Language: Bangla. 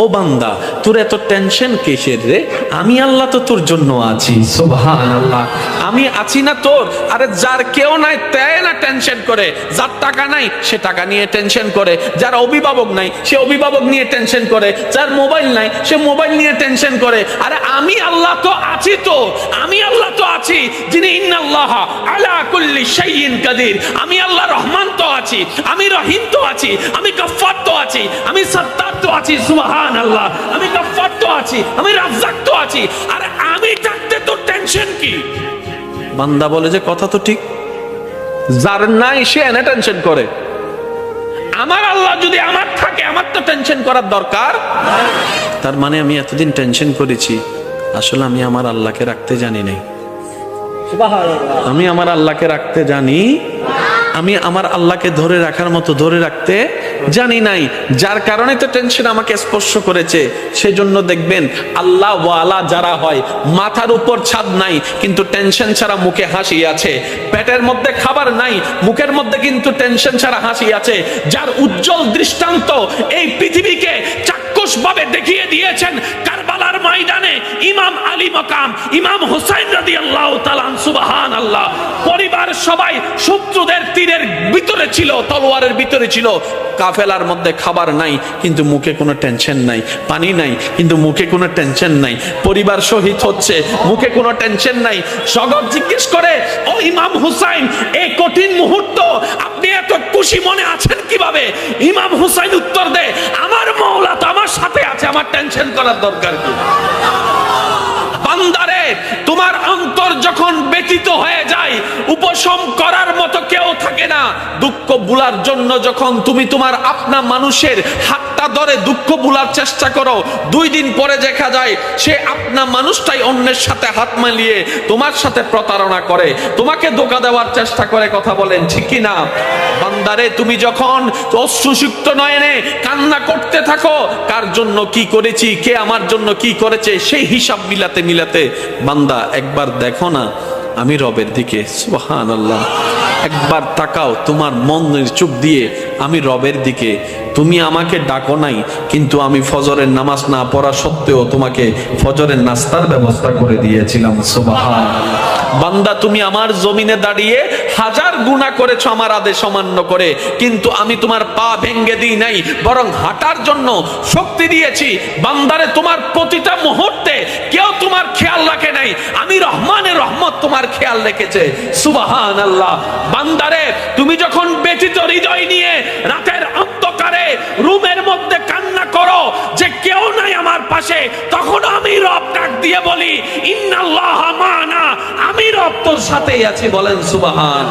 ও বান্দা, তোর এত টেনশন কিসের রে? আমি আল্লাহ তো তোর জন্য আছি। সুবহানাল্লাহ, আমি আছি না তোর? আরে যার কেউ নাই তাই না টেনশন করে, যার টাকা নাই সে টাকা নিয়ে টেনশন করে, যার অভিভাবক নাই সে অভিভাবক নিয়ে টেনশন করে, যার মোবাইল নাই সে মোবাইল নিয়ে টেনশন করে। আরে আমি আল্লাহ তো আছি, তো আমি আল্লাহ তো আছি যিনি ইন্নাল্লাহ আলা কুল্লি শাইইন কাদির। আমি আল্লাহ রহমান তো আছি, আমি রহিম তো আছি, আমি গফফার তো আছি, আমি সত্তার তো আছি। সুবহানাল্লাহ, আমি গফফার তো আছি, আমি রাজ্জাক তো আছি। আরে আমি থাকতে তোর টেনশন কি? বান্দা বলে যে কথা তো ঠিক, যার নাই সে এনে টেনশন করে। আমার আল্লাহ যদি আমার থাকে, আমার তো টেনশন করার দরকার। তার মানে আমি এতদিন টেনশন করেছি, আসলে আমি আমার আল্লাহকে রাখতে জানি নাই। আমি আমার আল্লাহকে রাখতে জানি, আমি আমার আল্লাহকে ধরে রাখার মতো ধরে রাখতে জানি নাই, যার কারণে তো টেনশন আমাকে স্পর্শ করেছে। সেজন্য দেখবেন আল্লাহ ওয়ালা যারা হয়, মাথার উপর ছাদ নাই কিন্তু টেনশন ছাড়া মুখে হাসি আছে, পেটের মধ্যে খাবার নাই মুখের মধ্যে কিন্তু টেনশন ছাড়া হাসি আছে, যার উজ্জ্বল দৃষ্টান্ত এই পৃথিবীকে চাক্ষুষ ভাবে দেখিয়ে দিয়েছেন কারবালার ময়দানে ইমাম আলী মাকাম ইমাম হুসাইন রাদিয়াল্লাহু তাআলা। সুবহানাল্লাহ, পরিবার সবাই শত্রুদের তীরের ভিতরে ছিল, তলোয়ারের ভিতরে ছিল, কাফেলার মধ্যে খাবার নাই কিন্তু মুখে কোনো টেনশন নাই, পানি নাই কিন্তু মুখে কোনো টেনশন নাই, পরিবার শহীদ হচ্ছে মুখে কোনো টেনশন নাই। জগৎ জিজ্ঞেস করে, ও ইমাম হুসাইন, এই কঠিন মুহূর্ত আপনি এত খুশি মনে আছেন কিভাবে? ইমাম হুসাইন উত্তর দেয়, আমার মাওলা তো আমার সাথে আছে, আমার টেনশন করার দরকার কি? বান্দারে, তোমার অন্তর যখন ব্যতীত হয়ে যায়, উপশম করার মতো কেউ থাকে না। দুঃখ ভুলার জন্য যখন তুমি তোমার আপনা মানুষের হাতটা ধরে দুঃখ ভুলার চেষ্টা করো, 2 দিন পরে দেখা যায় সে আপনা মানুষটাই অন্যের সাথে হাত মিলিয়ে তোমার সাথে প্রতারণা করে, তোমাকে ধোঁকা দেওয়ার চেষ্টা করে। কথা বলেন ঠিক কি না? বান্দারে, তুমি যখন অশ্রুসিক্ত নয়নে কান্না করতে থাকো, কার জন্য কি করেছি, কে আমার জন্য কি করেছে, সেই হিসাব মিলাতে মিলাতে বান্দা একবার দেখো না আমি রবের দিকে। সুবহানাল্লাহ, একবার তাকাও তোমার মনের চোখ দিয়ে আমি রবের দিকে। তুমি আমাকে ডাকো নাই কিন্তু আমি ফজরের নামাজ না পড়া সত্ত্বেও তোমাকে ফজরের নাস্তার ব্যবস্থা করে দিয়েছিলাম। সুবহানাল্লাহ, বান্দা তুমি আমার জমিনে দাঁড়িয়ে 1000 গুনাহ করেছো আমার আদেশ অমান্য করে, কিন্তু আমি তোমার পা ভেঙে দিই নাই, বরং হাঁটার জন্য শক্তি দিয়েছি। বান্দারে, তোমার প্রতিটা মুহূর্তে কেউ তোমার খেয়াল রাখে নাই, আমি রহমানের রহমত তোমার খেয়াল রেখেছে। সুবহানাল্লাহ, বান্দারে, তুমি যখন ব্যথিত হৃদয় নিয়ে রাতের অন্ধকারে রুমের মধ্যে কান্না করো যে কেউ নাই আমার পাশে, তখন আমি রব ডাক দিয়ে বলি, ইন্নাল্লাহা মা'না, আমি রব তোর সাথেই আছি। বলেন সুবহান।